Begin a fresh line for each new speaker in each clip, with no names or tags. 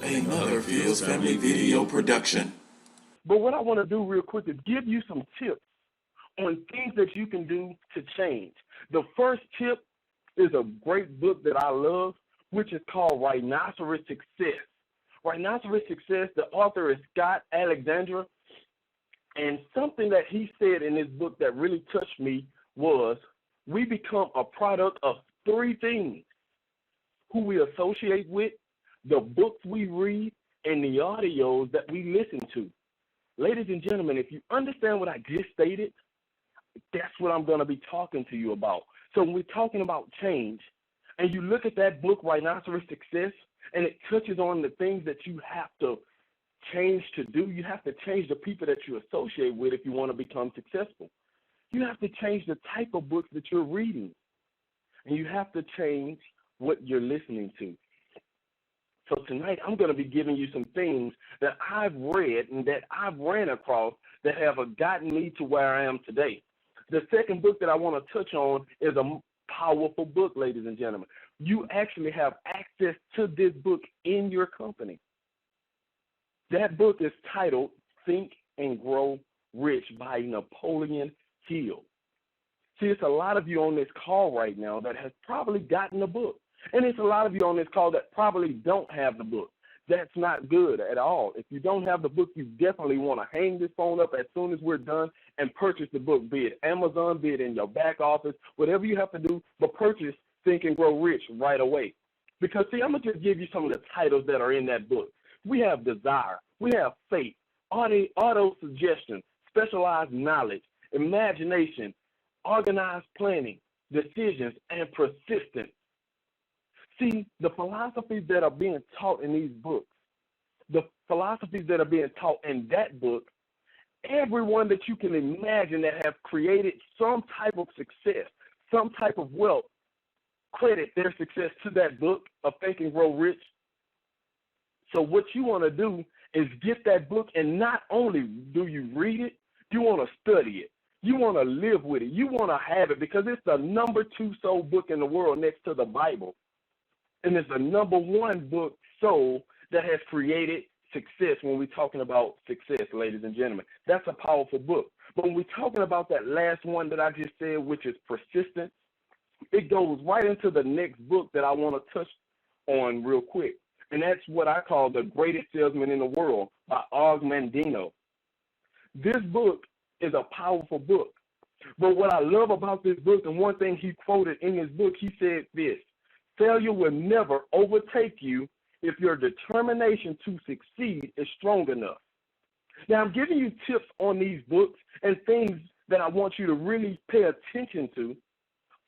Another Fields Family Video production.
But what I want to do real quick is give you some tips on things that you can do to change. The first tip is a great book that I love, which is called Rhinoceros Success. Rhinoceros Success, the author is Scott Alexandra, and something that he said in his book that really touched me was, we become a product of three things: who we associate with, the books we read, and the audios that we listen to. Ladies and gentlemen, if you understand what I just stated, that's what I'm going to be talking to you about. So when we're talking about change, and you look at that book, Rhinoceros Success, and it touches on the things that you have to change to do. You have to change the people that you associate with if you want to become successful. You have to change the type of books that you're reading, and you have to change what you're listening to. So tonight, I'm going to be giving you some things that I've read and that I've ran across that have gotten me to where I am today. The second book that I want to touch on is a powerful book, ladies and gentlemen. You actually have access to this book in your company. That book is titled Think and Grow Rich by Napoleon Hill. See, it's a lot of you on this call right now that has probably gotten the book. And it's a lot of you on this call that probably don't have the book. That's not good at all. If you don't have the book, you definitely want to hang this phone up as soon as we're done and purchase the book, be it Amazon, be it in your back office, whatever you have to do, but purchase Think and Grow Rich right away. Because, see, I'm going to just give you some of the titles that are in that book. We have desire, we have faith, auto-suggestion, specialized knowledge, imagination, organized planning, decisions, and persistence. See, the philosophies that are being taught in these books, the philosophies that are being taught in that book, everyone that you can imagine that have created some type of success, some type of wealth, credit their success to that book of Think and Grow Rich. So what you want to do is get that book, and not only do you read it, you want to study it. You want to live with it. You want to have it because it's the number 2 sold book in the world next to the Bible. And it's the number 1 book sold that has created success when we're talking about success, ladies and gentlemen. That's a powerful book. But when we're talking about that last one that I just said, which is persistence, it goes right into the next book that I want to touch on real quick. And that's what I call The Greatest Salesman in the World by Og Mandino. This book is a powerful book. But what I love about this book, and one thing he quoted in his book, he said this: failure will never overtake you if your determination to succeed is strong enough. Now, I'm giving you tips on these books and things that I want you to really pay attention to,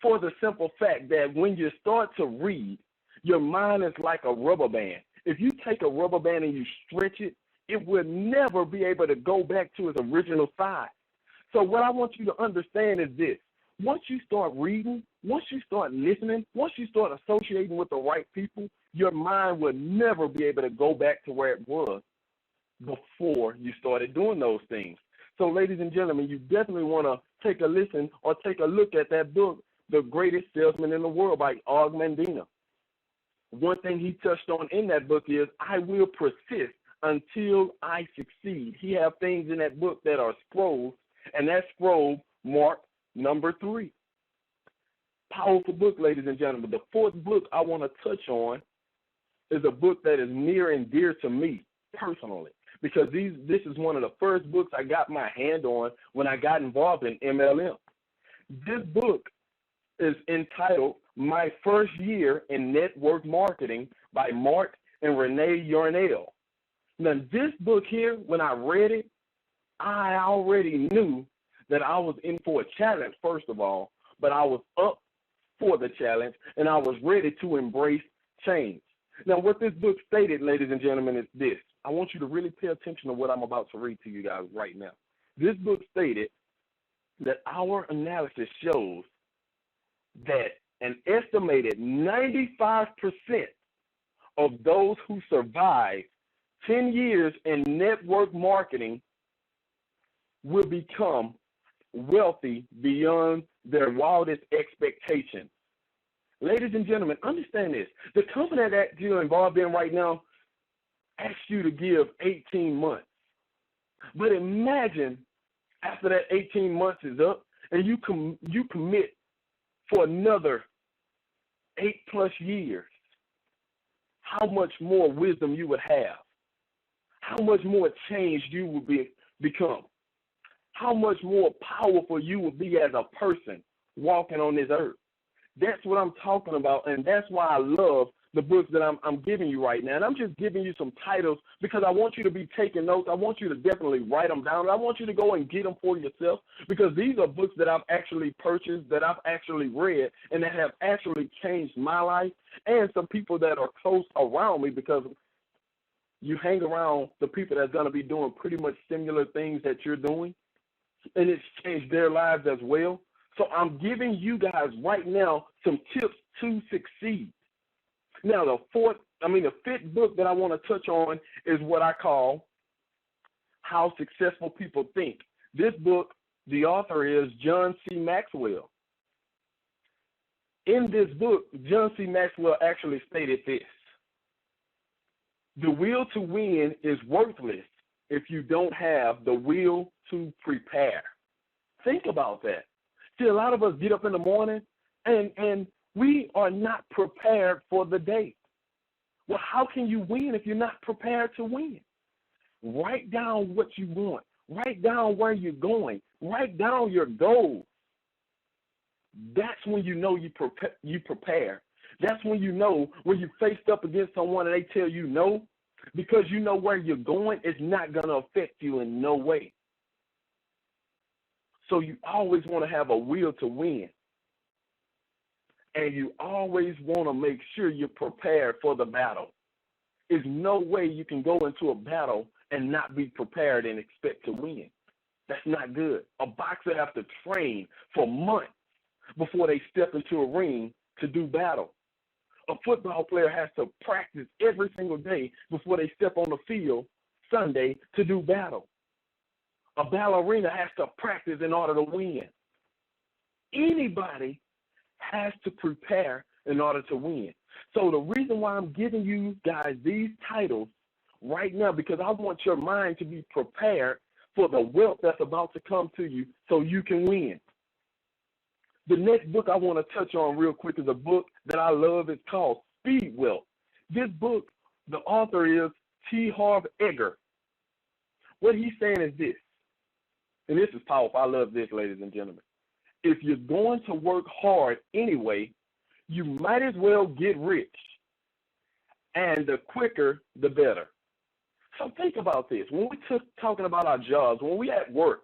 for the simple fact that when you start to read, your mind is like a rubber band. If you take a rubber band and you stretch it, it will never be able to go back to its original size. So what I want you to understand is this: once you start reading, once you start listening, once you start associating with the right people, your mind will never be able to go back to where it was before you started doing those things. So, ladies and gentlemen, you definitely want to take a listen or take a look at that book, The Greatest Salesman in the World by Og Mandino. One thing he touched on in that book is, I will persist until I succeed. He have things in that book that are scrolls, and that scroll marked number 3. Powerful book, ladies and gentlemen. The fourth book I want to touch on is a book that is near and dear to me personally, because this is one of the first books I got my hand on when I got involved in MLM. This book is entitled My First Year in Network Marketing by Mark and Renee Yarnell. Now, this book here, when I read it, I already knew that I was in for a challenge, first of all, but I was up for the challenge, and I was ready to embrace change. Now, what this book stated, ladies and gentlemen, is this. I want you to really pay attention to what I'm about to read to you guys right now. This book stated that our analysis shows that an estimated 95% of those who survive 10 years in network marketing will become wealthy beyond their wildest expectations. Ladies and gentlemen, understand this. The company that you're involved in right now, asked you to give 18 months. But imagine after that 18 months is up and you commit for another 8+ years, how much more wisdom you would have, how much more changed you would become, how much more powerful you would be as a person walking on this earth. That's what I'm talking about, and that's why I love the books that I'm giving you right now. And I'm just giving you some titles because I want you to be taking notes. I want you to definitely write them down. I want you to go and get them for yourself because these are books that I've actually purchased, that I've actually read, and that have actually changed my life and some people that are close around me, because you hang around the people that's going to be doing pretty much similar things that you're doing, and it's changed their lives as well. So I'm giving you guys right now some tips to succeed. Now, the fifth book that I want to touch on is what I call How Successful People Think. This book, the author is John C. Maxwell. In this book, John C. Maxwell actually stated this: the will to win is worthless if you don't have the will to prepare. Think about that. See, a lot of us get up in the morning and we are not prepared for the day. Well, how can you win if you're not prepared to win? Write down what you want. Write down where you're going. Write down your goals. That's when you know you prepare. That's when you know when you're faced up against someone and they tell you no, because you know where you're going, it's not going to affect you in no way. So you always want to have a will to win. And you always want to make sure you're prepared for the battle. There's no way you can go into a battle and not be prepared and expect to win. That's not good. A boxer has to train for months before they step into a ring to do battle. A football player has to practice every single day before they step on the field Sunday to do battle. A ballerina has to practice in order to win. Anybody has to prepare in order to win. So the reason why I'm giving you guys these titles right now, because I want your mind to be prepared for the wealth that's about to come to you so you can win. The next book I want to touch on real quick is a book that I love. It's called Speed Wealth. This book, the author is T. Harv Eker. What he's saying is this, and this is powerful. I love this, ladies and gentlemen. If you're going to work hard anyway, you might as well get rich. And the quicker, the better. So think about this. When we're talking about our jobs, when we at work,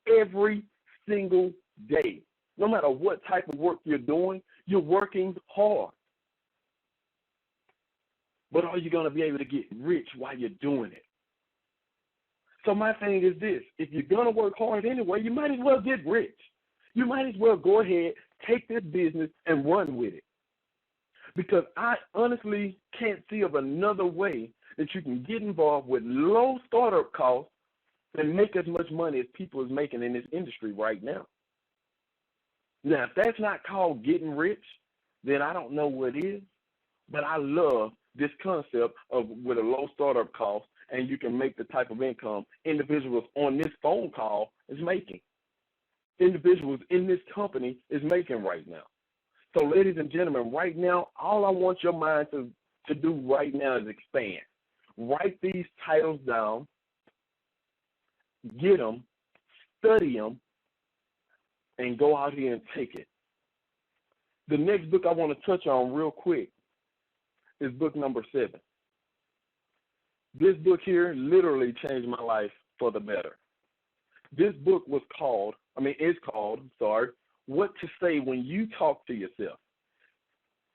every single day, no matter what type of work you're doing, you're working hard. But are you going to be able to get rich while you're doing it? So my thing is this: if you're going to work hard anyway, you might as well get rich. You might as well go ahead, take this business, and run with it. Because I honestly can't see of another way that you can get involved with low startup costs and make as much money as people is making in this industry right now. Now, if that's not called getting rich, then I don't know what is. But I love this concept of with a low startup cost, and you can make the type of income individuals on this phone call is making. Individuals in this company is making right now. So, ladies and gentlemen, right now, all I want your mind to do right now is expand. Write these titles down, get them, study them, and go out here and take it. The next book I want to touch on real quick is book number 7. This book here literally changed my life for the better. This book is called, What to Say When You Talk to Yourself.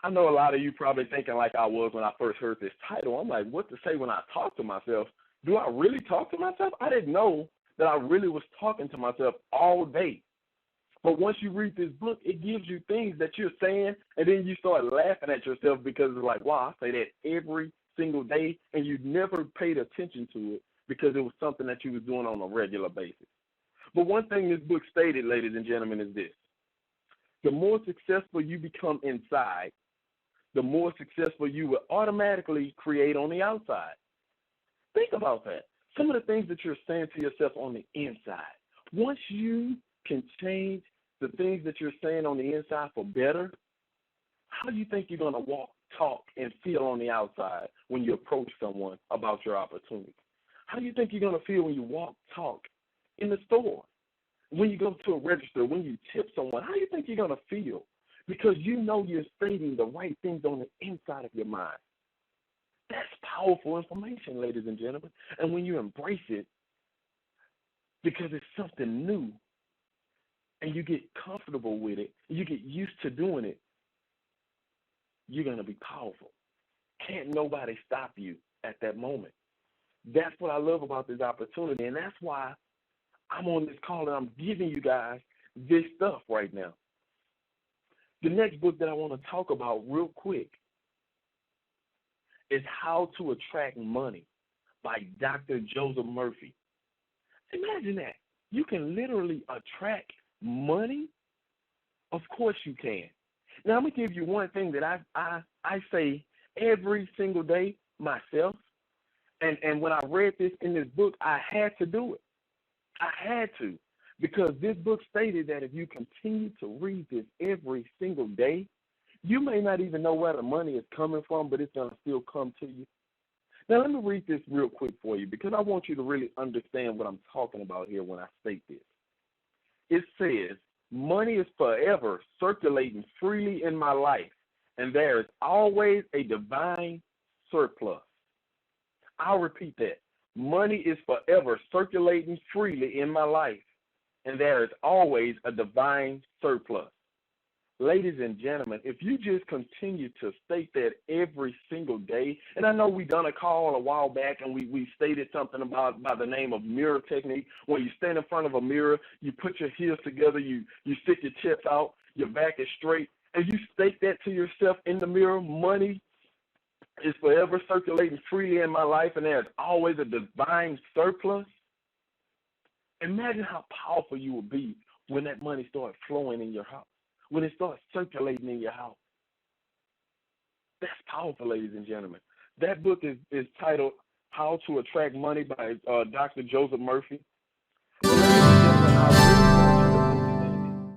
I know a lot of you probably thinking like I was when I first heard this title. I'm like, what to say when I talk to myself? Do I really talk to myself? I didn't know that I really was talking to myself all day. But once you read this book, it gives you things that you're saying, and then you start laughing at yourself because it's like, wow, I say that every single day, and you never paid attention to it because it was something that you was doing on a regular basis. But one thing this book stated, ladies and gentlemen, is this: the more successful you become inside, the more successful you will automatically create on the outside. Think about that. Some of the things that you're saying to yourself on the inside. Once you can change the things that you're saying on the inside for better, how do you think you're going to walk, talk, and feel on the outside when you approach someone about your opportunity? How do you think you're going to feel when you walk, talk in the store, when you go to a register, when you tip someone? How do you think you're going to feel? Because you know you're stating the right things on the inside of your mind. That's powerful information, ladies and gentlemen. And when you embrace it, because it's something new, and you get comfortable with it, you get used to doing it, you're going to be powerful. Can't nobody stop you at that moment. That's what I love about this opportunity, and that's why I'm on this call and I'm giving you guys this stuff right now. The next book that I want to talk about real quick is How to Attract Money by Dr. Joseph Murphy. Imagine that. You can literally attract money? Of course you can. Now, I'm going to give you one thing that I say every single day myself. And when I read this in this book, I had to do it. I had to. Because this book stated that if you continue to read this every single day, you may not even know where the money is coming from, but it's going to still come to you. Now, let me read this real quick for you because I want you to really understand what I'm talking about here when I state this. It says, money is forever circulating freely in my life, and there is always a divine surplus. I'll repeat that. Money is forever circulating freely in my life, and there is always a divine surplus. Ladies and gentlemen, if you just continue to state that every single day, and I know we done a call a while back and we stated something about by the name of mirror technique. When you stand in front of a mirror, you put your heels together, you stick your chest out, your back is straight, and you state that to yourself in the mirror, money is forever circulating freely in my life, and there's always a divine surplus. Imagine how powerful you will be when that money starts flowing in your house, when it starts circulating in your house. That's powerful, ladies and gentlemen. That book is titled How to Attract Money by Dr. Joseph Murphy. And ladies and gentlemen,